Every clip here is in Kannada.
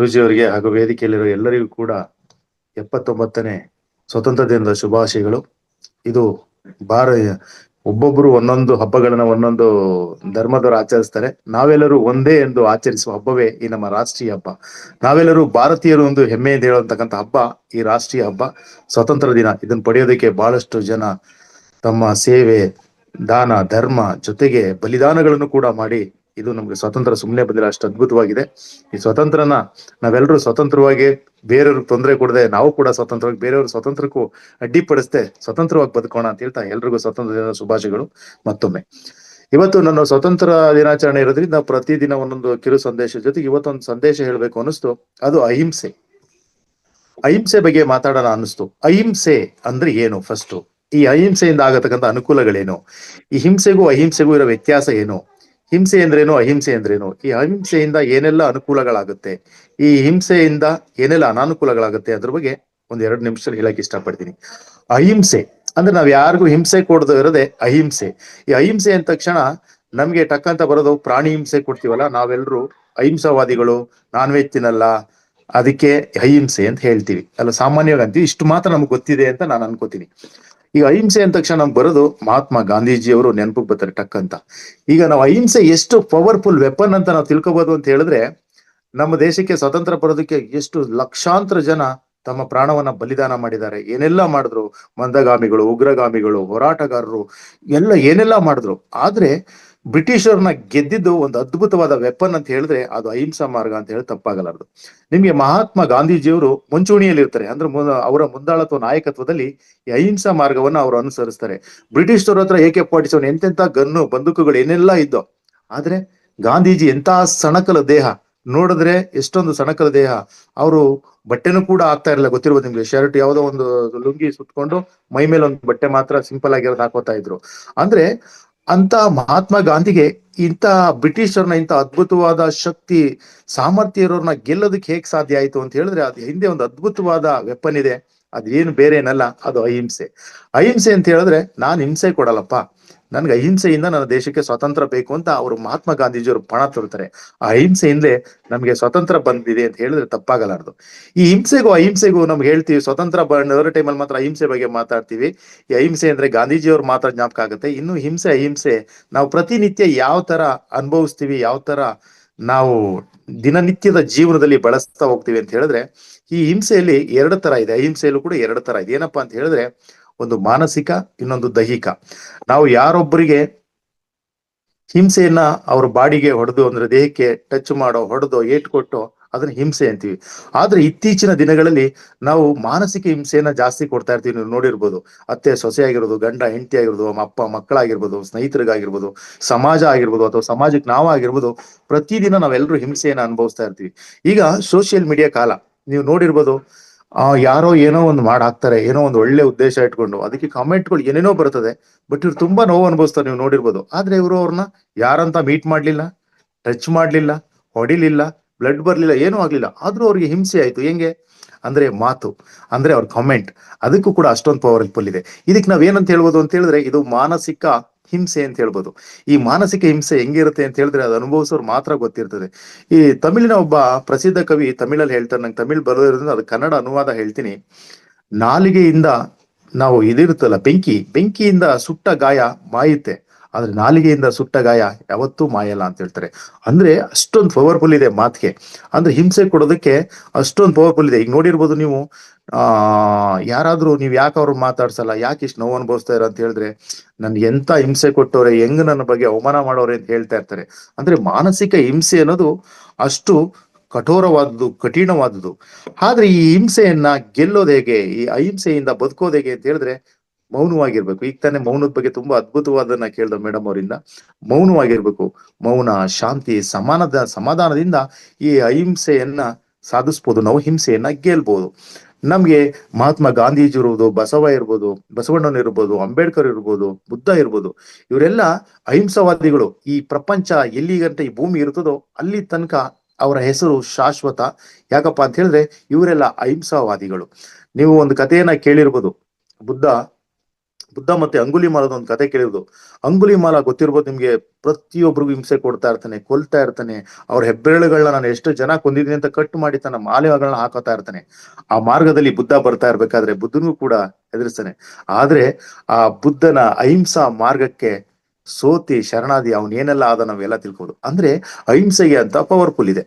ಗುರೂಜಿಯವರಿಗೆ ಹಾಗೂ ವೇದಿಕೆಯಲ್ಲಿರುವ ಎಲ್ಲರಿಗೂ ಕೂಡ 79ನೇ ಸ್ವತಂತ್ರ ದಿನದ ಶುಭಾಶಯಗಳು. ಇದು ಒಬ್ಬೊಬ್ರು ಒಂದೊಂದು ಹಬ್ಬಗಳನ್ನ ಒಂದೊಂದು ಧರ್ಮದವರು ಆಚರಿಸ್ತಾರೆ. ನಾವೆಲ್ಲರೂ ಒಂದೇ ಎಂದು ಆಚರಿಸುವ ಹಬ್ಬವೇ ಈ ನಮ್ಮ ರಾಷ್ಟ್ರೀಯ ಹಬ್ಬ. ನಾವೆಲ್ಲರೂ ಭಾರತೀಯರು ಒಂದು ಹೆಮ್ಮೆಯಿಂದ ಹೇಳುವಂತಕ್ಕಂಥ ಹಬ್ಬ ಈ ರಾಷ್ಟ್ರೀಯ ಹಬ್ಬ ಸ್ವತಂತ್ರ ದಿನ. ಇದನ್ನು ಪಡೆಯೋದಕ್ಕೆ ಬಹಳಷ್ಟು ಜನ ತಮ್ಮ ಸೇವೆ, ದಾನ, ಧರ್ಮ ಜೊತೆಗೆ ಬಲಿದಾನಗಳನ್ನು ಕೂಡ ಮಾಡಿ ಇದು ನಮ್ಗೆ ಸ್ವತಂತ್ರ ಸುಮ್ಮನೆ ಬಂದಿಲ್ಲ, ಅಷ್ಟು ಅದ್ಭುತವಾಗಿದೆ. ಈ ಸ್ವತಂತ್ರನ ನಾವೆಲ್ಲರೂ ಸ್ವತಂತ್ರವಾಗಿ ಬೇರೆಯವ್ರಿಗೆ ತೊಂದರೆ ಕೊಡದೆ ನಾವು ಕೂಡ ಸ್ವತಂತ್ರವಾಗಿ ಬೇರೆಯವ್ರ ಸ್ವತಂತ್ರಕ್ಕೂ ಅಡ್ಡಿಪಡಿಸದೆ ಸ್ವತಂತ್ರವಾಗಿ ಬದುಕೋಣ ಅಂತ ಹೇಳ್ತಾ ಎಲ್ರಿಗೂ ಸ್ವತಂತ್ರ ದಿನದ ಶುಭಾಶಯಗಳು. ಮತ್ತೊಮ್ಮೆ ಇವತ್ತು ನನ್ನ ಸ್ವತಂತ್ರ ದಿನಾಚರಣೆ ಇರೋದ್ರಿಂದ ಪ್ರತಿದಿನ ಒಂದೊಂದು ಕಿರು ಸಂದೇಶ ಜೊತೆಗೆ ಇವತ್ತೊಂದು ಸಂದೇಶ ಹೇಳ್ಬೇಕು ಅನಿಸ್ತು. ಅದು ಅಹಿಂಸೆ. ಅಹಿಂಸೆ ಬಗ್ಗೆ ಮಾತಾಡೋಣ ಅನ್ನಿಸ್ತು. ಅಹಿಂಸೆ ಅಂದ್ರೆ ಏನು? ಫಸ್ಟ್ ಈ ಅಹಿಂಸೆಯಿಂದ ಆಗತಕ್ಕಂಥ ಅನುಕೂಲಗಳೇನು? ಈ ಹಿಂಸೆಗೂ ಅಹಿಂಸೆಗೂ ಇರೋ ವ್ಯತ್ಯಾಸ ಏನು? ಹಿಂಸೆ ಅಂದ್ರೇನು, ಅಹಿಂಸೆ ಅಂದ್ರೇನು? ಈ ಅಹಿಂಸೆಯಿಂದ ಏನೆಲ್ಲ ಅನುಕೂಲಗಳಾಗುತ್ತೆ, ಈ ಹಿಂಸೆಯಿಂದ ಏನೆಲ್ಲ ಅನಾನುಕೂಲಗಳಾಗುತ್ತೆ ಅದ್ರ ಬಗ್ಗೆ ಒಂದ್ 2 ನಿಮಿಷ ಹೇಳಕ್ ಇಷ್ಟಪಡ್ತೀನಿ. ಅಹಿಂಸೆ ಅಂದ್ರೆ ನಾವ್ ಯಾರಿಗೂ ಹಿಂಸೆ ಕೊಡದೇ ಇರೋದೇ ಅಹಿಂಸೆ. ಈ ಅಹಿಂಸೆ ಅಂದ ತಕ್ಷಣ ನಮ್ಗೆ ಟಕ್ಕಂತ ಬರೋದು ಪ್ರಾಣಿ ಹಿಂಸೆ ಕೊಡ್ತೀವಲ್ಲ, ನಾವೆಲ್ಲರೂ ಅಹಿಂಸಾವಾದಿಗಳು, ನಾನ್ ವೆಜ್ ತಿನ್ನಲ್ಲ, ಅದಕ್ಕೆ ಅಹಿಂಸೆ ಅಂತ ಹೇಳ್ತೀವಿ ಅಲ್ಲ, ಸಾಮಾನ್ಯವಾಗಿ ಅಂತೀವಿ. ಇಷ್ಟು ಮಾತ್ರ ನಮ್ಗೆ ಗೊತ್ತಿದೆ ಅಂತ ನಾನು ಅನ್ಕೋತೀನಿ. ಈಗ ಅಹಿಂಸೆ ಅಂದ ತಕ್ಷಣ ನಮ್ಗೆ ಬರೋದು ಮಹಾತ್ಮ ಗಾಂಧೀಜಿಯವರು ನೆನಪಿಗೆ ಬರ್ತಾರೆ ಟಕ್ ಅಂತ. ಈಗ ನಾವು ಅಹಿಂಸೆ ಎಷ್ಟು ಪವರ್ಫುಲ್ ವೆಪನ್ ಅಂತ ನಾವು ತಿಳ್ಕೊಬಹುದು ಅಂತ ಹೇಳಿದ್ರೆ, ನಮ್ಮ ದೇಶಕ್ಕೆ ಸ್ವತಂತ್ರ ಬರೋದಕ್ಕೆ ಎಷ್ಟು ಲಕ್ಷಾಂತರ ಜನ ತಮ್ಮ ಪ್ರಾಣವನ್ನ ಬಲಿದಾನ ಮಾಡಿದ್ದಾರೆ. ಏನೆಲ್ಲ ಮಾಡಿದ್ರು, ಮಂದಗಾಮಿಗಳು, ಉಗ್ರಗಾಮಿಗಳು, ಹೋರಾಟಗಾರರು ಎಲ್ಲ ಏನೆಲ್ಲ ಮಾಡಿದ್ರು. ಆದ್ರೆ ಬ್ರಿಟಿಷರ್ನ ಗೆದ್ದಿದ್ದು ಒಂದು ಅದ್ಭುತವಾದ ವೆಪನ್ ಅಂತ ಹೇಳಿದ್ರೆ ಅದು ಅಹಿಂಸಾ ಮಾರ್ಗ ಅಂತ ಹೇಳಿ ತಪ್ಪಾಗಲಾರದು. ನಿಮ್ಗೆ ಮಹಾತ್ಮ ಗಾಂಧೀಜಿಯವರು ಮುಂಚೂಣಿಯಲ್ಲಿ ಇರ್ತಾರೆ. ಅಂದ್ರೆ ಅವರ ಮುಂದಾಳತ್ವ ನಾಯಕತ್ವದಲ್ಲಿ ಈ ಅಹಿಂಸಾ ಮಾರ್ಗವನ್ನ ಅವರು ಅನುಸರಿಸ್ತಾರೆ. ಬ್ರಿಟಿಷರ ಹತ್ರ AK-47 ಎಂತೆಂತ ಗನ್ನು, ಬಂದೂಕುಗಳು ಏನೆಲ್ಲ ಇದ್ದೋ. ಆದ್ರೆ ಗಾಂಧೀಜಿ ಎಂತ ಸಣಕಲ ದೇಹ ನೋಡಿದ್ರೆ, ಎಷ್ಟೊಂದು ಸಣಕಲ ದೇಹ. ಅವರು ಬಟ್ಟೆನೂ ಕೂಡ ಆಗ್ತಾ ಇರಲಿಲ್ಲ, ಗೊತ್ತಿರ್ಬೋದು ನಿಮ್ಗೆ. ಶರ್ಟ್ ಯಾವುದೋ ಒಂದು ಲುಂಗಿ ಸುತ್ಕೊಂಡು ಮೈ ಮೇಲೆ ಒಂದು ಬಟ್ಟೆ ಮಾತ್ರ ಸಿಂಪಲ್ ಆಗಿರೋದು ಹಾಕೋತಾ ಇದ್ರು. ಅಂದ್ರೆ ಅಂತ ಮಹಾತ್ಮ ಗಾಂಧಿಗೆ ಇಂಥ ಬ್ರಿಟಿಷರ್ನ ಇಂಥ ಅದ್ಭುತವಾದ ಶಕ್ತಿ, ಸಾಮರ್ಥ್ಯ ಇರೋರ್ನ ಗೆಲ್ಲೋದಕ್ಕೆ ಹೇಗ್ ಸಾಧ್ಯ ಆಯ್ತು ಅಂತ ಹೇಳಿದ್ರೆ, ಅದು ಹಿಂದೆ ಒಂದು ಅದ್ಭುತವಾದ ವೆಪನ್ ಇದೆ. ಅದೇನು ಬೇರೆ ಏನಲ್ಲ, ಅದು ಅಹಿಂಸೆ. ಅಹಿಂಸೆ ಅಂತ ಹೇಳಿದ್ರೆ ನಾನ್ ಹಿಂಸೆ ಕೊಡಲ್ಲಪ್ಪ, ನನ್ಗೆ ಅಹಿಂಸೆಯಿಂದ ನನ್ನ ದೇಶಕ್ಕೆ ಸ್ವಾತಂತ್ರ್ಯ ಬೇಕು ಅಂತ ಅವರು ಮಹಾತ್ಮ ಗಾಂಧೀಜಿಯವರು ಪಣ ತೊಡ್ತಾರೆ. ಆ ಅಹಿಂಸೆಯಿಂದಲೇ ನಮ್ಗೆ ಸ್ವತಂತ್ರ ಬಂದಿದೆ ಅಂತ ಹೇಳಿದ್ರೆ ತಪ್ಪಾಗಲಾರದು. ಈ ಹಿಂಸೆಗೂ ಅಹಿಂಸೆಗೂ ನಮ್ಗೆ ಹೇಳ್ತೀವಿ, ಸ್ವತಂತ್ರ ಬಂದವರ ಟೈಮಲ್ಲಿ ಮಾತ್ರ ಅಹಿಂಸೆ ಬಗ್ಗೆ ಮಾತಾಡ್ತೀವಿ. ಈ ಅಹಿಂಸೆ ಅಂದ್ರೆ ಗಾಂಧೀಜಿಯವ್ರು ಮಾತ್ರ ಜ್ಞಾಪಕ ಆಗುತ್ತೆ. ಇನ್ನು ಹಿಂಸೆ ಅಹಿಂಸೆ ನಾವು ಪ್ರತಿನಿತ್ಯ ಯಾವ ತರ ಅನುಭವಿಸ್ತೀವಿ, ಯಾವ ತರ ನಾವು ದಿನನಿತ್ಯದ ಜೀವನದಲ್ಲಿ ಬಳಸ್ತಾ ಹೋಗ್ತೀವಿ ಅಂತ ಹೇಳಿದ್ರೆ, ಈ ಹಿಂಸೆಯಲ್ಲಿ 2 ತರ ಇದೆ. ಅಹಿಂಸೆಯಲ್ಲೂ ಕೂಡ 2 ತರ ಇದೆ. ಏನಪ್ಪಾ ಅಂತ ಹೇಳಿದ್ರೆ, ಒಂದು ಮಾನಸಿಕ, ಇನ್ನೊಂದು ದೈಹಿಕ. ನಾವು ಯಾರೊಬ್ಬರಿಗೆ ಹಿಂಸೆಯನ್ನ ಅವ್ರ ಬಾಡಿಗೆ ಹೊಡೆದು, ಅಂದ್ರೆ ದೇಹಕ್ಕೆ ಟಚ್ ಮಾಡೋ, ಹೊಡೆದು, ಏಟ್ ಕೊಟ್ಟು ಅದನ್ನ ಹಿಂಸೆ ಅಂತೀವಿ. ಆದ್ರೆ ಇತ್ತೀಚಿನ ದಿನಗಳಲ್ಲಿ ನಾವು ಮಾನಸಿಕ ಹಿಂಸೆಯನ್ನ ಜಾಸ್ತಿ ಕೊಡ್ತಾ ಇರ್ತೀವಿ. ನೀವು ನೋಡಿರ್ಬೋದು, ಅತ್ತೆ ಸೊಸೆ ಆಗಿರ್ಬೋದು, ಗಂಡ ಹೆಂಡತಿ ಆಗಿರ್ಬೋದು, ಅಪ್ಪ ಮಕ್ಕಳಾಗಿರ್ಬೋದು, ಸ್ನೇಹಿತರಿಗಾಗಿರ್ಬೋದು, ಸಮಾಜ ಆಗಿರ್ಬೋದು, ಅಥವಾ ಸಮಾಜಕ್ಕೆ ನಾವಾಗಿರ್ಬೋದು, ಪ್ರತಿದಿನ ನಾವೆಲ್ಲರೂ ಹಿಂಸೆಯನ್ನ ಅನುಭವಿಸ್ತಾ ಇರ್ತೀವಿ. ಈಗ ಸೋಷಿಯಲ್ ಮೀಡಿಯಾ ಕಾಲ, ನೀವು ನೋಡಿರ್ಬೋದು, ಯಾರೋ ಏನೋ ಒಂದು ಹಾಕ್ತಾರೆ, ಏನೋ ಒಂದು ಒಳ್ಳೆ ಉದ್ದೇಶ ಇಟ್ಕೊಂಡು, ಅದಕ್ಕೆ ಕಾಮೆಂಟ್ಗಳು ಏನೇನೋ ಬರ್ತದೆ. ಬಟ್ ಇವ್ರು ತುಂಬಾ ನೋವು ಅನುಭವಿಸ್ತಾರೆ, ನೀವು ನೋಡಿರ್ಬೋದು. ಆದ್ರೆ ಇವರು ಅವ್ರನ್ನ ಯಾರಂತ ಮೀಟ್ ಮಾಡ್ಲಿಲ್ಲ, ಟಚ್ ಮಾಡ್ಲಿಲ್ಲ, ಹೊಡಿಲಿಲ್ಲ, ಬ್ಲಡ್ ಬರ್ಲಿಲ್ಲ, ಏನೂ ಆಗ್ಲಿಲ್ಲ. ಆದ್ರೂ ಅವ್ರಿಗೆ ಹಿಂಸೆ ಆಯ್ತು. ಹೆಂಗೆ ಅಂದ್ರೆ ಮಾತು, ಅಂದ್ರೆ ಅವ್ರ ಕಾಮೆಂಟ್, ಅದಕ್ಕೂ ಕೂಡ ಅಷ್ಟೊಂದು ಪವರ್ಫುಲ್ ಇದೆ. ಇದಕ್ಕೆ ನಾವೇನಂತ ಹೇಳ್ಬೋದು ಅಂತ ಹೇಳಿದ್ರೆ, ಇದು ಮಾನಸಿಕ ಹಿಂಸೆ ಅಂತ ಹೇಳ್ಬೋದು. ಈ ಮಾನಸಿಕ ಹಿಂಸೆ ಹೆಂಗಿರುತ್ತೆ ಅಂತ ಹೇಳಿದ್ರೆ, ಅದು ಅನುಭವಿಸೋರು ಮಾತ್ರ ಗೊತ್ತಿರ್ತದೆ. ಈ ತಮಿಳಿನ ಒಬ್ಬ ಪ್ರಸಿದ್ಧ ಕವಿ ತಮಿಳಲ್ಲಿ ಹೇಳ್ತಾರೆ, ನಂಗೆ ತಮಿಳ್ ಬರೋದ್ರಿಂದ ಅದು ಕನ್ನಡ ಅನುವಾದ ಹೇಳ್ತೀನಿ. ನಾಲಿಗೆಯಿಂದ ನಾವು ಇದಿರುತ್ತಲ್ಲ, ಬೆಂಕಿಯಿಂದ ಸುಟ್ಟ ಗಾಯ ಮಾಯುತ್ತೆ, ಆದ್ರೆ ನಾಲಿಗೆಯಿಂದ ಸುಟ್ಟ ಗಾಯ ಯಾವತ್ತೂ ಮಾಯಲ್ಲ ಅಂತ ಹೇಳ್ತಾರೆ. ಅಂದ್ರೆ ಅಷ್ಟೊಂದು ಪವರ್ಫುಲ್ ಇದೆ ಮಾತಿಗೆ. ಅಂದ್ರೆ ಹಿಂಸೆ ಕೊಡೋದಕ್ಕೆ ಅಷ್ಟೊಂದು ಪವರ್ಫುಲ್ ಇದೆ. ಈಗ ನೋಡಿರ್ಬೋದು ನೀವು, ಯಾರಾದ್ರೂ ನೀವ್ ಯಾಕೆ ಅವ್ರು ಮಾತಾಡ್ಸಲ್ಲ, ಯಾಕೆ ಇಷ್ಟು ನೋವು ಅನುಭವಿಸ್ತಾ ಇರ ಅಂತ ಹೇಳಿದ್ರೆ, ನನ್ಗೆ ಎಂತ ಹಿಂಸೆ ಕೊಟ್ಟವ್ರೆ, ಹೆಂಗ್ ನನ್ನ ಬಗ್ಗೆ ಅವಮಾನ ಮಾಡೋರೆ ಅಂತ ಹೇಳ್ತಾ ಇರ್ತಾರೆ. ಅಂದ್ರೆ ಮಾನಸಿಕ ಹಿಂಸೆ ಅನ್ನೋದು ಅಷ್ಟು ಕಠೋರವಾದದ್ದು, ಕಠಿಣವಾದದ್ದು. ಆದ್ರೆ ಈ ಹಿಂಸೆಯನ್ನ ಗೆಲ್ಲೋದು ಹೇಗೆ, ಈ ಅಹಿಂಸೆಯಿಂದ ಬದುಕೋದು ಹೇಗೆ ಅಂತ ಹೇಳಿದ್ರೆ, ಮೌನವಾಗಿರ್ಬೇಕು. ಈಗ ತಾನೇ ಮೌನದ ಬಗ್ಗೆ ತುಂಬಾ ಅದ್ಭುತವಾದನ್ನ ಕೇಳ್ದ ಮೇಡಮ್ ಅವರಿಂದ. ಮೌನವಾಗಿರ್ಬೇಕು. ಮೌನ, ಶಾಂತಿ, ಸಮಾಧಾನದಿಂದ ಈ ಅಹಿಂಸೆಯನ್ನ ಸಾಧಿಸ್ಬೋದು, ನಾವು ಹಿಂಸೆಯನ್ನ ಗೆಲ್ಬಹುದು. ನಮ್ಗೆ ಮಹಾತ್ಮ ಗಾಂಧೀಜಿ ಇರ್ಬೋದು, ಬಸವ ಇರ್ಬೋದು, ಬಸವಣ್ಣನ ಇರ್ಬೋದು, ಅಂಬೇಡ್ಕರ್ ಇರ್ಬೋದು, ಬುದ್ಧ ಇರ್ಬೋದು, ಇವರೆಲ್ಲ ಅಹಿಂಸವಾದಿಗಳು. ಈ ಪ್ರಪಂಚ ಎಲ್ಲಿಗಂತ ಈ ಭೂಮಿ ಇರ್ತದೋ ಅಲ್ಲಿ ತನಕ ಅವರ ಹೆಸರು ಶಾಶ್ವತ. ಯಾಕಪ್ಪ ಅಂತ ಹೇಳಿದ್ರೆ ಇವರೆಲ್ಲ ಅಹಿಂಸಾವಾದಿಗಳು. ನೀವು ಒಂದು ಕಥೆಯನ್ನ ಕೇಳಿರ್ಬೋದು. ಬುದ್ಧ ಬುದ್ಧ ಮತ್ತೆ ಅಂಗುಲಿಮಾಲದ ಒಂದು ಕತೆ ಕೇಳಿರೋದು. ಅಂಗುಲಿಮಾಲ ಗೊತ್ತಿರ್ಬೋದು ನಿಮ್ಗೆ, ಪ್ರತಿಯೊಬ್ಬರಿಗೂ ಹಿಂಸೆ ಕೊಡ್ತಾ ಇರ್ತಾನೆ, ಕೊಲ್ತಾ ಇರ್ತಾನೆ. ಅವ್ರ ಹೆಬ್ಬೆರಳುಗಳನ್ನ ನಾನು ಎಷ್ಟು ಜನ ಕೊಂದಿದ್ದೀನಿ ಅಂತ ಕಟ್ ಮಾಡಿ ತನ್ನ ಮಾಲೆಗಳನ್ನ ಹಾಕೋತಾ ಇರ್ತಾನೆ. ಆ ಮಾರ್ಗದಲ್ಲಿ ಬುದ್ಧ ಬರ್ತಾ ಇರ್ಬೇಕಾದ್ರೆ ಬುದ್ಧನಿಗೂ ಕೂಡ ಎದುರಿಸ್ತಾನೆ. ಆದ್ರೆ ಆ ಬುದ್ಧನ ಅಹಿಂಸಾ ಮಾರ್ಗಕ್ಕೆ ಸೋತಿ ಶರಣಾದಿ ಅವನ್ ಏನೆಲ್ಲ ಆದ ನಾವೆಲ್ಲ ತಿಳ್ಕೋದು. ಅಂದ್ರೆ ಅಹಿಂಸೆಗೆ ಅಂತ ಪವರ್ಫುಲ್ ಇದೆ.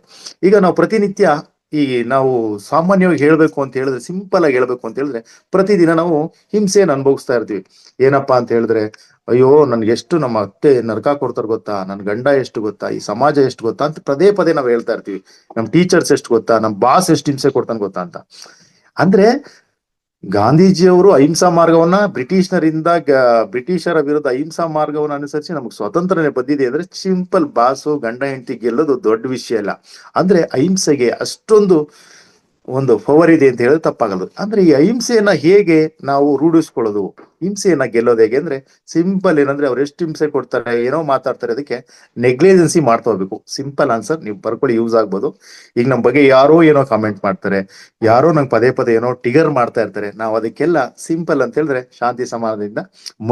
ಈಗ ನಾವು ಪ್ರತಿನಿತ್ಯ ಈ ನಾವು ಸಾಮಾನ್ಯವಾಗಿ ಹೇಳ್ಬೇಕು ಅಂತ ಹೇಳಿದ್ರೆ, ಸಿಂಪಲ್ ಆಗಿ ಹೇಳ್ಬೇಕು ಅಂತ ಹೇಳಿದ್ರೆ, ಪ್ರತಿದಿನ ನಾವು ಹಿಂಸೆಯನ್ನು ಅನುಭವಿಸ್ತಾ ಇರ್ತೀವಿ. ಏನಪ್ಪಾ ಅಂತ ಹೇಳಿದ್ರೆ, ಅಯ್ಯೋ ನನ್ಗೆ ಎಷ್ಟು ನಮ್ಮ ಅತ್ತೆ ನರಕ ಕೊಡ್ತಾರ ಗೊತ್ತಾ, ನನ್ ಗಂಡ ಎಷ್ಟು ಗೊತ್ತಾ, ಈ ಸಮಾಜ ಎಷ್ಟು ಗೊತ್ತಾ ಅಂತ ಪದೇ ಪದೇ ನಾವು ಹೇಳ್ತಾ ಇರ್ತೀವಿ. ನಮ್ ಟೀಚರ್ಸ್ ಎಷ್ಟು ಗೊತ್ತಾ, ನಮ್ ಬಾಸ್ ಎಷ್ಟು ಹಿಂಸೆ ಕೊಡ್ತಾನೆ ಗೊತ್ತಾ ಅಂತ. ಅಂದ್ರೆ ಗಾಂಧೀಜಿಯವರು ಅಹಿಂಸಾ ಮಾರ್ಗವನ್ನ ಬ್ರಿಟಿಷರ ವಿರುದ್ಧ ಅಹಿಂಸಾ ಮಾರ್ಗವನ್ನು ಅನುಸರಿಸಿ ನಮಗೆ ಸ್ವಾತಂತ್ರ್ಯ ಬಂದಿದೆ ಅಂದ್ರೆ ಸಿಂಪಲ್ ಬಾಸು ಗಂಡ ಹೆಂಡತಿ ಗೆಲ್ಲೋದು ದೊಡ್ಡ ವಿಷಯ ಇಲ್ಲ. ಅಂದ್ರೆ ಅಹಿಂಸೆಗೆ ಅಷ್ಟೊಂದು ಒಂದು ಪವರ್ ಇದೆ ಅಂತ ಹೇಳೋದು ತಪ್ಪಾಗಲ್ಲ. ಅಂದ್ರೆ ಈ ಅಹಿಂಸೆಯನ್ನ ಹೇಗೆ ನಾವು ರೂಢಿಸ್ಕೊಳ್ಳೋದು, ಹಿಂಸೆಯನ್ನ ಗೆಲ್ಲೋದು ಹೇಗೆ ಅಂದ್ರೆ ಸಿಂಪಲ್ ಏನಂದ್ರೆ, ಅವ್ರು ಎಷ್ಟು ಹಿಂಸೆ ಕೊಡ್ತಾರೆ, ಏನೋ ಮಾತಾಡ್ತಾರೆ, ಅದಕ್ಕೆ ನೆಗ್ಲಿಜೆನ್ಸಿ ಮಾಡ್ತಾ ಹೋಗ್ಬೇಕು. ಸಿಂಪಲ್ ಆನ್ಸರ್ ನೀವು ಬರ್ಕೊಳ್ಳಿ, ಯೂಸ್ ಆಗ್ಬೋದು. ಈಗ ನಮ್ಮ ಬಗ್ಗೆ ಯಾರೋ ಏನೋ ಕಾಮೆಂಟ್ ಮಾಡ್ತಾರೆ, ಯಾರೋ ನಂಗೆ ಪದೇ ಪದೇ ಏನೋ ಟಿಗರ್ ಮಾಡ್ತಾ ಇರ್ತಾರೆ, ನಾವು ಅದಕ್ಕೆಲ್ಲ ಸಿಂಪಲ್ ಅಂತ ಹೇಳಿದ್ರೆ ಶಾಂತಿ ಸಮಾಧಾನದಿಂದ,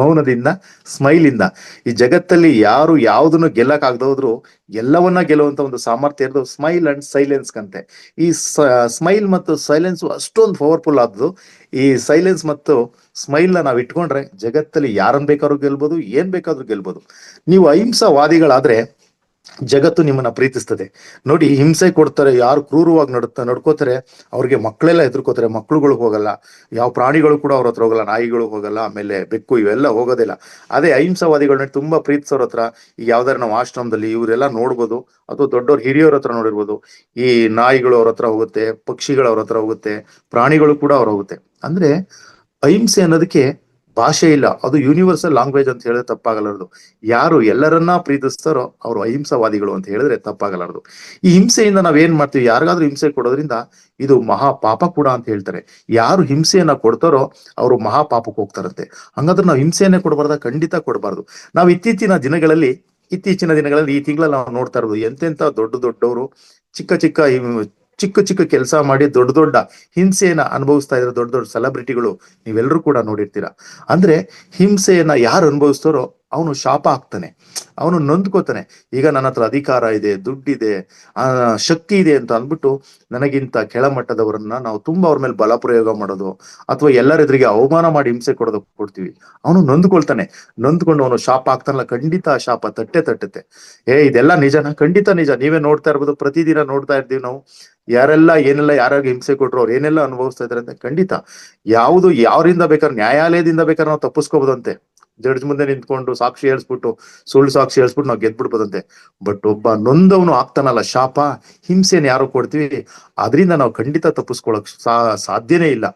ಮೌನದಿಂದ, ಸ್ಮೈಲ್ ಇಂದ. ಈ ಜಗತ್ತಲ್ಲಿ ಯಾರು ಯಾವ್ದನ್ನು ಗೆಲ್ಲಕ್ ಆಗದೋದ್ರು ಎಲ್ಲವನ್ನ ಗೆಲ್ಲುವಂತ ಒಂದು ಸಾಮರ್ಥ್ಯ ಇರೋದು ಸ್ಮೈಲ್ ಅಂಡ್ ಸೈಲೆನ್ಸ್ ಕಂತೆ. ಈ ಸ್ಮೈಲ್ ಮತ್ತು ಸೈಲೆನ್ಸ್ ಅಷ್ಟೊಂದು ಪವರ್ಫುಲ್ ಆದ್ದು. ಈ ಸೈಲೆನ್ಸ್ ಮತ್ತು ಸ್ಮೈಲ್ ನ ನಾವ್ ಇಟ್ಕೊಂಡ್ರೆ ಜಗತ್ತಲ್ಲಿ ಯಾರನ್ನ ಬೇಕಾದ್ರೂ ಗೆಲ್ಬಹುದು, ಏನ್ ಬೇಕಾದ್ರೂ ಗೆಲ್ಬಹುದು. ನೀವು ಅಹಿಂಸಾವಾದಿಗಳಾದ್ರೆ ಜಗತ್ತು ನಿಮ್ಮನ್ನ ಪ್ರೀತಿಸ್ತದೆ. ನೋಡಿ, ಹಿಂಸೆ ಕೊಡ್ತಾರೆ, ಯಾರು ಕ್ರೂರವಾಗಿ ನಡ್ಕೋತಾರೆ ಅವ್ರಿಗೆ ಮಕ್ಕಳೆಲ್ಲ ಹೆದರ್ಕೋತಾರೆ, ಮಕ್ಳುಗಳು ಹೋಗಲ್ಲ, ಯಾವ ಪ್ರಾಣಿಗಳು ಕೂಡ ಅವ್ರ ಹತ್ರ ಹೋಗಲ್ಲ, ನಾಯಿಗಳು ಹೋಗಲ್ಲ, ಆಮೇಲೆ ಬೆಕ್ಕು ಇವೆಲ್ಲ ಹೋಗೋದಿಲ್ಲ. ಅದೇ ಅಹಿಂಸಾವಾದಿಗಳನ್ನ ತುಂಬಾ ಪ್ರೀತಿಸೋರ ಹತ್ರ, ಈಗ ಯಾವ್ದಾರ ನಾವು ಆಶ್ರಮದಲ್ಲಿ ಇವರೆಲ್ಲ ನೋಡ್ಬೋದು, ಅಥವಾ ದೊಡ್ಡವ್ರ ಹಿರಿಯವ್ರ ಹತ್ರ ನೋಡಿರ್ಬೋದು, ಈ ನಾಯಿಗಳು ಅವ್ರ ಹತ್ರ ಹೋಗುತ್ತೆ, ಪಕ್ಷಿಗಳು ಅವ್ರ ಹತ್ರ ಹೋಗುತ್ತೆ, ಪ್ರಾಣಿಗಳು ಕೂಡ ಅವ್ರ ಹೋಗುತ್ತೆ. ಅಂದ್ರೆ ಅಹಿಂಸೆ ಅನ್ನೋದಕ್ಕೆ ಭಾಷೆ ಇಲ್ಲ, ಅದು ಯೂನಿವರ್ಸಲ್ ಲ್ಯಾಂಗ್ವೇಜ್ ಅಂತ ಹೇಳಿದ್ರೆ ತಪ್ಪಾಗಲಾರದು. ಯಾರು ಎಲ್ಲರನ್ನ ಪ್ರೀತಿಸ್ತಾರೋ ಅವರು ಅಹಿಂಸಾವಾದಿಗಳು ಅಂತ ಹೇಳಿದ್ರೆ ತಪ್ಪಾಗಲಾರದು. ಈ ಹಿಂಸೆಯಿಂದ ನಾವೇನ್ ಮಾಡ್ತೀವಿ, ಯಾರಿಗಾದ್ರೂ ಹಿಂಸೆ ಕೊಡೋದ್ರಿಂದ ಇದು ಮಹಾ ಪಾಪ ಕೂಡ ಅಂತ ಹೇಳ್ತಾರೆ. ಯಾರು ಹಿಂಸೆಯನ್ನ ಕೊಡ್ತಾರೋ ಅವರು ಮಹಾ ಪಾಪಕ್ಕೆ ಹೋಗ್ತಾರಂತೆ. ಹಂಗಾದ್ರೆ ನಾವು ಹಿಂಸೆಯನ್ನೇ ಕೊಡಬಾರ್ದ? ಖಂಡಿತ ಕೊಡಬಾರ್ದು. ನಾವು ಇತ್ತೀಚಿನ ದಿನಗಳಲ್ಲಿ ಈ ತಿಂಗಳಲ್ಲಿ ನಾವು ನೋಡ್ತಾ ಇರೋದು, ಎಂತೆಂತ ದೊಡ್ಡ ದೊಡ್ಡವರು ಚಿಕ್ಕ ಚಿಕ್ಕ ಚಿಕ್ಕ ಚಿಕ್ಕ ಕೆಲಸ ಮಾಡಿ ದೊಡ್ಡ ದೊಡ್ಡ ಹಿಂಸೆಯನ್ನ ಅನುಭವಿಸ್ತಾ ಇದ್ರೆ ದೊಡ್ಡ ದೊಡ್ಡ ಸೆಲೆಬ್ರಿಟಿಗಳು ನೀವೆಲ್ಲರೂ ಕೂಡ ನೋಡಿರ್ತೀರಾ. ಅಂದ್ರೆ ಹಿಂಸೆಯನ್ನ ಯಾರು ಅನುಭವಿಸ್ತಾರೋ ಅವನು ಶಾಪ ಆಗ್ತಾನೆ, ಅವನು ನೊಂದ್ಕೋತಾನೆ. ಈಗ ನನ್ನ ಹತ್ರ ಅಧಿಕಾರ ಇದೆ, ದುಡ್ಡಿದೆ, ಶಕ್ತಿ ಇದೆ ಅಂತ ಅಂದ್ಬಿಟ್ಟು ನನಗಿಂತ ಕೆಳಮಟ್ಟದವರನ್ನ ನಾವು ತುಂಬಾ ಅವ್ರ ಮೇಲೆ ಬಲ ಪ್ರಯೋಗ ಮಾಡೋದು, ಅಥವಾ ಎಲ್ಲರೆದುರಿಗೆ ಅವಮಾನ ಮಾಡಿ ಹಿಂಸೆ ಕೊಡ್ತೀವಿ. ಅವನು ನೊಂದ್ಕೊಳ್ತಾನೆ. ನೊಂದ್ಕೊಂಡು ಅವನು ಶಾಪ ಆಗ್ತಾನಲ್ಲ, ಖಂಡಿತ ಆ ಶಾಪ ತಟ್ಟುತ್ತೆ. ಇದೆಲ್ಲ ನಿಜನಾ? ಖಂಡಿತ ನಿಜ. ನೀವೇ ನೋಡ್ತಾ ಇರ್ಬೋದು, ಪ್ರತಿದಿನ ನೋಡ್ತಾ ಇರ್ತೀವಿ ನಾವು. ಯಾರೆಲ್ಲ ಏನೆಲ್ಲ ಯಾರ್ಯಾರು ಹಿಂಸೆ ಕೊಟ್ರು, ಅವ್ರು ಏನೆಲ್ಲ ಅನುಭವಿಸ್ತಾ ಇದಾರೆ ಅಂತ. ಖಂಡಿತ ಯಾರಿಂದ ಬೇಕಾದ್ರೆ, ನ್ಯಾಯಾಲಯದಿಂದ ಬೇಕಾದ್ರೆ ನಾವು ತಪ್ಪಿಸ್ಕೋಬೋದಂತೆ. ಜಡ್ಜ್ ಮುಂದೆ ನಿಂತ್ಕೊಂಡು ಸಾಕ್ಷಿ ಹೇಳ್ಸ್ಬಿಟ್ಟು, ಸುಳ್ಳು ಸಾಕ್ಷಿ ಹೇಳ್ಸ್ಬಿಟ್ಟು ನಾವು ಗೆದ್ಬಿಡ್ಬೋದಂತೆ. ಬಟ್ ಒಬ್ಬ ನೊಂದವನು ಆಗ್ತಾನಲ್ಲ ಶಾಪ, ಹಿಂಸೆನ ಯಾರು ಕೊಡ್ತೀವಿ, ಅದರಿಂದ ನಾವು ಖಂಡಿತ ತಪ್ಪಿಸ್ಕೊಳಕ್ ಸಾಧ್ಯನೇ ಇಲ್ಲ.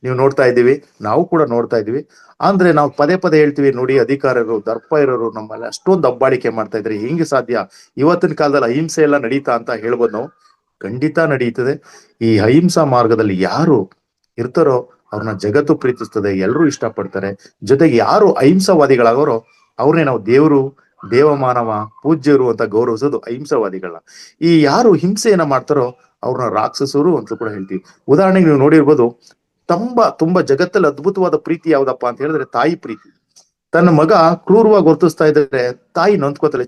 ನೀವು ನೋಡ್ತಾ ಇದ್ದೀವಿ, ನಾವು ಕೂಡ ನೋಡ್ತಾ ಇದೀವಿ. ಅಂದ್ರೆ ನಾವು ಪದೇ ಪದೇ ಹೇಳ್ತೀವಿ ನೋಡಿ, ಅಧಿಕಾರರು ದರ್ಪ ಇರೋರು ನಮ್ಮಲ್ಲಿ ಅಷ್ಟೊಂದು ದಬ್ಬಾಳಿಕೆ ಮಾಡ್ತಾ ಇದ್ರೆ ಹೆಂಗೆ ಸಾಧ್ಯ? ಇವತ್ತಿನ ಕಾಲದಲ್ಲಿ ಅಹಿಂಸೆ ಎಲ್ಲ ನಡೀತಾ ಅಂತ ಹೇಳ್ಬೋದು ನಾವು? ಖಂಡಿತ ನಡೀತದೆ. ಈ ಅಹಿಂಸಾ ಮಾರ್ಗದಲ್ಲಿ ಯಾರು ಇರ್ತಾರೋ ಅವ್ರನ್ನ ಜಗತ್ತು ಪ್ರೀತಿಸ್ತದೆ, ಎಲ್ಲರೂ ಇಷ್ಟಪಡ್ತಾರೆ. ಜೊತೆಗೆ ಯಾರು ಅಹಿಂಸಾವಾದಿಗಳಾಗೋರೋ ಅವ್ರನ್ನೇ ನಾವು ದೇವರು, ದೇವಮಾನವ, ಪೂಜ್ಯರು ಅಂತ ಗೌರವಿಸೋದು ಅಹಿಂಸಾವಾದಿಗಳನ್ನ. ಈ ಯಾರು ಹಿಂಸೆಯನ್ನ ಮಾಡ್ತಾರೋ ಅವ್ರನ್ನ ರಾಕ್ಷಸರು ಅಂತ ಕೂಡ ಹೇಳ್ತೀವಿ. ಉದಾಹರಣೆಗೆ ನೀವು ನೋಡಿರ್ಬೋದು, ತುಂಬಾ ಜಗತ್ತಲ್ಲಿ ಅದ್ಭುತವಾದ ಪ್ರೀತಿ ಯಾವ್ದಪ್ಪ ಅಂತ ಹೇಳಿದ್ರೆ ತಾಯಿ ಪ್ರೀತಿ. ತನ್ನ ಮಗ ಕ್ರೂರವಾಗಿ ವರ್ತಿಸ್ತಾ ಇದ್ದಾರೆ, ತಾಯಿ ನೊಂದ್ಕೋತಾಳೆ,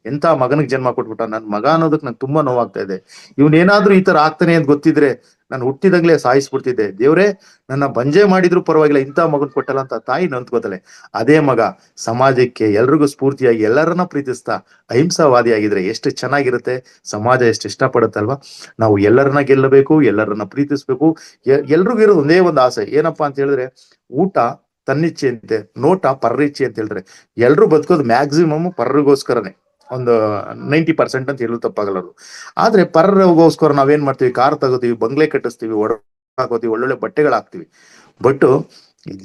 ಎಂತ ಮಗನಿಗೆ ಜನ್ಮ ಕೊಟ್ಬಿಟ್ಟ, ನನ್ ಮಗ ಅನ್ನೋದಕ್ ನಂಗೆ ತುಂಬಾ ನೋವಾಗ್ತಾ ಇದೆ, ಇವನೇನಾದ್ರೂ ಈ ತರ ಆಗ್ತಾನೆ ಅಂತ ಗೊತ್ತಿದ್ರೆ ನಾನು ಹುಟ್ಟಿದಾಗ್ಲೇ ಸಾಯಿಸ್ಬಿಡ್ತಿದ್ದೆ, ದೇವ್ರೇ ನನ್ನ ಬಂಜೆ ಮಾಡಿದ್ರು ಪರವಾಗಿಲ್ಲ, ಇಂಥ ಮಗನ್ ಕೊಟ್ಟಲ್ಲ ಅಂತ ತಾಯಿ ನೊಂದ್ಕೋತಾಳೆ. ಅದೇ ಮಗ ಸಮಾಜಕ್ಕೆ ಎಲ್ರಿಗೂ ಸ್ಫೂರ್ತಿಯಾಗಿ ಎಲ್ಲರನ್ನ ಪ್ರೀತಿಸ್ತಾ ಅಹಿಂಸಾವಾದಿ ಆಗಿದ್ರೆ ಎಷ್ಟು ಚೆನ್ನಾಗಿರುತ್ತೆ, ಸಮಾಜ ಎಷ್ಟು ಇಷ್ಟಪಡುತ್ತಲ್ವಾ. ನಾವು ಎಲ್ಲರನ್ನ ಗೆಲ್ಲಬೇಕು, ಎಲ್ಲರನ್ನ ಪ್ರೀತಿಸ್ಬೇಕು. ಎಲ್ರಿಗೂ ಇರೋದು ಒಂದೇ ಒಂದು ಆಸೆ, ಏನಪ್ಪಾ ಅಂತ ಹೇಳಿದ್ರೆ ಊಟ ತನ್ನಿಚ್ಛೆ ಅಂತೆ, ನೋಟ ಪರರಿಚ್ಛೆ ಅಂತ ಹೇಳಿದ್ರೆ ಎಲ್ರು ಬದುಕೋದು ಮ್ಯಾಕ್ಸಿಮಮ್ ಪರರಿಗೋಸ್ಕರನೇ, ಒಂದು 90% ಅಂತ ಹೇಳಲು ತಪ್ಪಾಗಲ್ಲರು. ಆದ್ರೆ ಪರರಿಗೋಸ್ಕರ ನಾವೇನ್ ಮಾಡ್ತೀವಿ, ಕಾರ್ ತಗೋತೀವಿ, ಬಂಗ್ಲೆ ಕಟ್ಟಿಸ್ತೀವಿ, ಹಾಕೋತೀವಿ, ಒಳ್ಳೊಳ್ಳೆ ಬಟ್ಟೆಗಳಾಗ್ತೀವಿ. ಬಟ್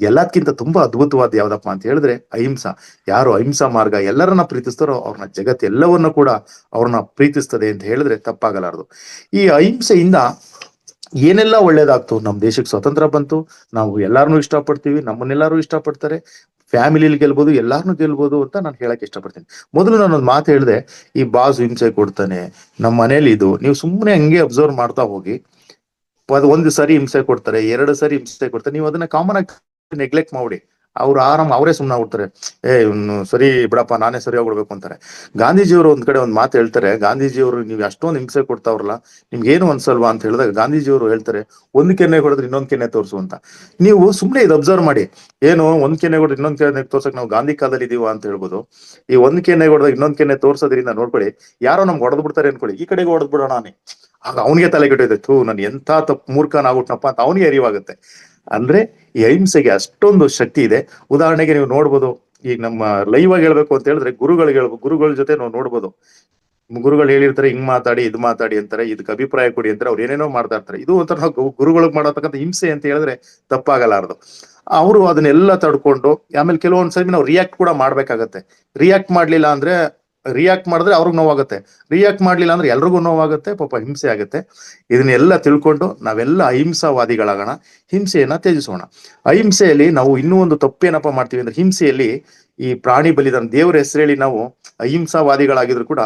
ಎಲ್ಲದಕ್ಕಿಂತ ತುಂಬಾ ಅದ್ಭುತವಾದ ಯಾವ್ದಪ್ಪ ಅಂತ ಹೇಳಿದ್ರೆ ಅಹಿಂಸಾ. ಯಾರು ಅಹಿಂಸಾ ಮಾರ್ಗ ಎಲ್ಲರನ್ನ ಪ್ರೀತಿಸ್ತಾರೋ ಅವ್ರನ್ನ ಜಗತ್ ಎಲ್ಲವನ್ನ ಕೂಡ ಅವ್ರನ್ನ ಪ್ರೀತಿಸ್ತದೆ ಅಂತ ಹೇಳಿದ್ರೆ ತಪ್ಪಾಗಲಾರದು. ಈ ಅಹಿಂಸೆಯಿಂದ ಏನೆಲ್ಲ ಒಳ್ಳೇದಾಗ್ತು, ನಮ್ ದೇಶಕ್ಕೆ ಸ್ವತಂತ್ರ ಬಂತು, ನಾವು ಎಲ್ಲಾರನ್ನೂ ಇಷ್ಟಪಡ್ತೀವಿ, ನಮ್ಮನ್ನೆಲ್ಲಾರು ಇಷ್ಟಪಡ್ತಾರೆ, ಫ್ಯಾಮಿಲಿಲಿ ಗೆಲ್ಬೋದು, ಎಲ್ಲಾರನ್ನೂ ಗೆಲ್ಬೋದು ಅಂತ ನಾನು ಹೇಳಕ್ ಇಷ್ಟಪಡ್ತೀನಿ. ಮೊದಲು ನಾನೊಂದು ಮಾತು ಹೇಳಿದೆ, ಈ ಬಾಸ್ ಹಿಂಸೆ ಕೊಡ್ತಾನೆ ನಮ್ಮ ಮನೇಲಿ, ಇದು ನೀವು ಸುಮ್ಮನೆ ಹಂಗೆ ಅಬ್ಸರ್ವ್ ಮಾಡ್ತಾ ಹೋಗಿ. ಒಂದು ಸರಿ ಹಿಂಸೆ ಕೊಡ್ತಾರೆ, 2 ಸರಿ ಹಿಂಸೆ ಕೊಡ್ತಾರೆ, ನೀವು ಅದನ್ನ ಕಾಮನ್ ಆಗಿ ನೆಗ್ಲೆಕ್ಟ್ ಮಾಡಿ ಅವ್ರು ಆರಾಮ್ ಅವರೇ ಸುಮ್ಮನೆ ಆಗ್ಬಿಡ್ತಾರೆ. ಇವ್ನು ಸರಿ ಬಿಡಪ್ಪ, ನಾನೇ ಸರಿ ಹೋಗ್ಬಿಡ್ಬೇಕು ಅಂತಾರೆ. ಗಾಂಧೀಜಿಯವರು ಒಂದ್ ಕಡೆ ಒಂದ್ ಮಾತು ಹೇಳ್ತಾರೆ. ಗಾಂಧೀಜಿಯವರು, ನೀವು ಅಷ್ಟೊಂದು ಹಿಂಸೆ ಕೊಡ್ತಾವ್ರಲ್ಲ, ನಿಮ್ಗೆ ಏನು ಅನ್ಸಲ್ವಾ ಅಂತ ಹೇಳಿದಾಗ ಗಾಂಧೀಜಿಯವರು ಹೇಳ್ತಾರೆ, ಒಂದ್ ಕೆನ್ನೆ ಹೊಡೆದ್ರೆ ಇನ್ನೊಂದ್ ಕೆನ್ನೆ ತೋರಿಸು ಅಂತ. ನೀವು ಸುಮ್ನೆ ಇದು ಅಬ್ಸರ್ವ್ ಮಾಡಿ. ಏನು ಒಂದ್ ಕೆನ್ನೆ ಹೊಡೆದ್ರೆ ಇನ್ನೊಂದ್ ಕೆನ್ನೆ ತೋರ್ಸಕ್ ನಾವು ಗಾಂಧಿ ಕಾಲದಲ್ಲಿ ಇದೀವ ಅಂತ ಹೇಳ್ಬೋದು. ಈ ಒಂದ್ ಕೆನ್ನೆ ಹೊಡೆದಾಗ ಇನ್ನೊಂದ್ ಕೆನ್ನೆ ತೋರ್ಸೋದ್ರಿಂದ ನೋಡ್ಕೊಳ್ಳಿ, ಯಾರೋ ನಮ್ಗೆ ಹೊಡೆದ್ ಬಿಡ್ತಾರೆ ಅನ್ಕೊಳ್ಳಿ, ಈ ಕಡೆಗೆ ಹೊಡೆದ್ ಬಿಡೋಣ ಆಗ ಅವನಿಗೆ ತಲೆ ಕೆಟ್ಟಿದೆ, ಥೂ ನನ್ ಎಂತ ತಪ್ಪು ಮೂರ್ಖನಾಗ್ಬಿಟ್ನಪ್ಪ ಅಂತ ಅವನಿಗೆ ಅರಿವಾಗುತ್ತೆ. ಅಂದ್ರೆ ಈ ಅಹಿಂಸೆಗೆ ಅಷ್ಟೊಂದು ಶಕ್ತಿ ಇದೆ. ಉದಾಹರಣೆಗೆ ನೀವು ನೋಡ್ಬೋದು, ಈಗ ನಮ್ಮ ಲೈವ್ ಆಗಿ ಹೇಳ್ಬೇಕು ಅಂತ ಹೇಳಿದ್ರೆ ಗುರುಗಳ ಜೊತೆ ನಾವು ನೋಡ್ಬೋದು. ಗುರುಗಳು ಹೇಳಿರ್ತಾರೆ, ಹಿಂಗ್ ಮಾತಾಡಿ ಇದ್ ಮಾತಾಡಿ ಅಂತಾರೆ, ಇದಕ್ಕೆ ಅಭಿಪ್ರಾಯ ಕೊಡಿ ಅಂತಾರೆ, ಅವ್ರು ಏನೇನೋ ಮಾಡ್ತಾ ಇರ್ತಾರೆ. ಇದು ಒಂಥರ ಗುರುಗಳಿಗೆ ಮಾಡತಕ್ಕಂಥ ಹಿಂಸೆ ಅಂತ ಹೇಳಿದ್ರೆ ತಪ್ಪಾಗಲಾರದು. ಅವರು ಅದನ್ನೆಲ್ಲ ತಡ್ಕೊಂಡು ಆಮೇಲೆ ಕೆಲವೊಂದ್ಸರಿ ನಾವು ರಿಯಾಕ್ಟ್ ಕೂಡ ಮಾಡ್ಬೇಕಾಗತ್ತೆ. ರಿಯಾಕ್ಟ್ ಮಾಡಿದ್ರೆ ಅವ್ರಿಗೆ ನೋವಾಗುತ್ತೆ, ರಿಯಾಕ್ಟ್ ಮಾಡ್ಲಿಲ್ಲ ಅಂದ್ರೆ ಎಲ್ರಿಗೂ ನೋವಾಗುತ್ತೆ, ಪಾಪ ಹಿಂಸೆ ಆಗುತ್ತೆ. ಇದನ್ನೆಲ್ಲ ತಿಳ್ಕೊಂಡು ನಾವೆಲ್ಲ ಅಹಿಂಸಾವಾದಿಗಳಾಗೋಣ, ಹಿಂಸೆಯನ್ನ ತ್ಯಜಿಸೋಣ. ಅಹಿಂಸೆಯಲ್ಲಿ ನಾವು ಇನ್ನೂ ಒಂದು ತಪ್ಪೇನಪ್ಪ ಮಾಡ್ತೀವಿ ಅಂದ್ರೆ, ಹಿಂಸೆಯಲ್ಲಿ ಈ ಪ್ರಾಣಿ ಬಲಿದಾನ, ದೇವರ ಹೆಸರೇಳಿ ನಾವು ಅಹಿಂಸಾವಾದಿಗಳಾಗಿದ್ರು ಕೂಡ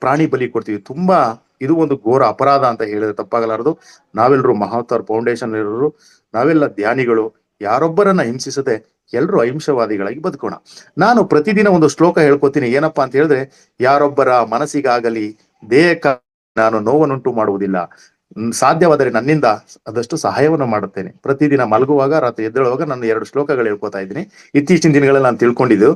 ಪ್ರಾಣಿ ಬಲಿ ಕೊಡ್ತೀವಿ. ತುಂಬಾ ಇದು ಒಂದು ಘೋರ ಅಪರಾಧ ಅಂತ ಹೇಳಿದ್ರೆ ತಪ್ಪಾಗಲಾರದು. ನಾವೆಲ್ಲರೂ ಮಹಾವತಾರ್ ಫೌಂಡೇಶನ್ ಇರೋರು, ನಾವೆಲ್ಲ ಧ್ಯಾನಿಗಳು, ಯಾರೊಬ್ಬರನ್ನ ಹಿಂಸಿಸದೆ ಎಲ್ರೂ ಅಹಿಂಸವಾದಿಗಳಾಗಿ ಬದುಕೋಣ. ನಾನು ಪ್ರತಿದಿನ ಒಂದು ಶ್ಲೋಕ ಹೇಳ್ಕೊತೀನಿ. ಏನಪ್ಪಾ ಅಂತ ಹೇಳಿದ್ರೆ, ಯಾರೊಬ್ಬರ ಮನಸ್ಸಿಗಾಗಲಿ ದೇಹಕ್ಕ ನಾನು ನೋವನ್ನುಂಟು ಮಾಡುವುದಿಲ್ಲ, ಸಾಧ್ಯವಾದರೆ ನನ್ನಿಂದ ಆದಷ್ಟು ಸಹಾಯವನ್ನು ಮಾಡುತ್ತೇನೆ. ಪ್ರತಿದಿನ ಮಲಗುವಾಗ, ರಾತ್ರಿ ಎದ್ದೇಳುವಾಗ ನಾನು 2 ಶ್ಲೋಕಗಳು ಹೇಳ್ಕೊತಾ ಇದ್ದೀನಿ. ಇತ್ತೀಚಿನ ದಿನಗಳಲ್ಲಿ ನಾನು ತಿಳ್ಕೊಂಡಿದ್ದು,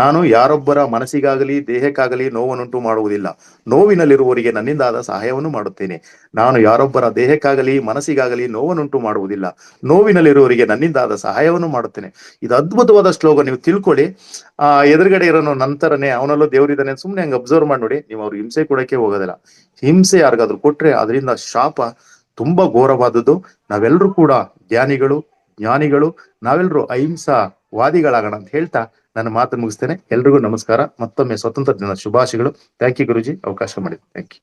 ನಾನು ಯಾರೊಬ್ಬರ ಮನಸ್ಸಿಗಾಗಲಿ ದೇಹಕ್ಕಾಗಲಿ ನೋವನ್ನುಂಟು ಮಾಡುವುದಿಲ್ಲ, ನೋವಿನಲ್ಲಿರುವವರಿಗೆ ನನ್ನಿಂದಾದ ಸಹಾಯವನ್ನು ಮಾಡುತ್ತೇನೆ. ನಾನು ಯಾರೊಬ್ಬರ ದೇಹಕ್ಕಾಗಲಿ ಮನಸ್ಸಿಗಾಗಲಿ ನೋವನ್ನುಂಟು ಮಾಡುವುದಿಲ್ಲ, ನೋವಿನಲ್ಲಿರುವವರಿಗೆ ನನ್ನಿಂದಾದ ಸಹಾಯವನ್ನು ಮಾಡುತ್ತೇನೆ. ಇದು ಅದ್ಭುತವಾದ ಶ್ಲೋಕ, ನೀವು ತಿಳ್ಕೊಳ್ಳಿ. ಎದುರುಗಡೆ ಇರೋನು ನಂತರನೇ ಅವನಲ್ಲೂ ದೇವರಿದ್ದಾನೆ ಸುಮ್ನೆ ಹಂಗೆ ಅಬ್ಸರ್ವ್ ಮಾಡಿ ನೋಡಿ, ನೀವು ಅವ್ರಿಗೆ ಹಿಂಸೆ ಕೊಡಕ್ಕೆ ಹೋಗೋದಿಲ್ಲ. ಹಿಂಸೆ ಯಾರಿಗಾದ್ರೂ ಕೊಟ್ರೆ ಅದರಿಂದ ಶಾಪ ತುಂಬಾ ಘೋರವಾದದ್ದು. ನಾವೆಲ್ಲರೂ ಕೂಡ ಜ್ಞಾನಿಗಳು, ನಾವೆಲ್ಲರೂ ಅಹಿಂಸಾ ವಾದಿಗಳಾಗೋಣ ಅಂತ ಹೇಳ್ತಾ ನನ್ನ ಮಾತು ಮುಗಿಸ್ತೇನೆ. ಎಲ್ರಿಗೂ ನಮಸ್ಕಾರ. ಮತ್ತೊಮ್ಮೆ ಸ್ವತಂತ್ರ ದಿನ ಶುಭಾಶಯಗಳು. ಥ್ಯಾಂಕ್ ಯು ಗುರುಜಿ, ಅವಕಾಶ ಮಾಡಿದ್ದು. Thank you.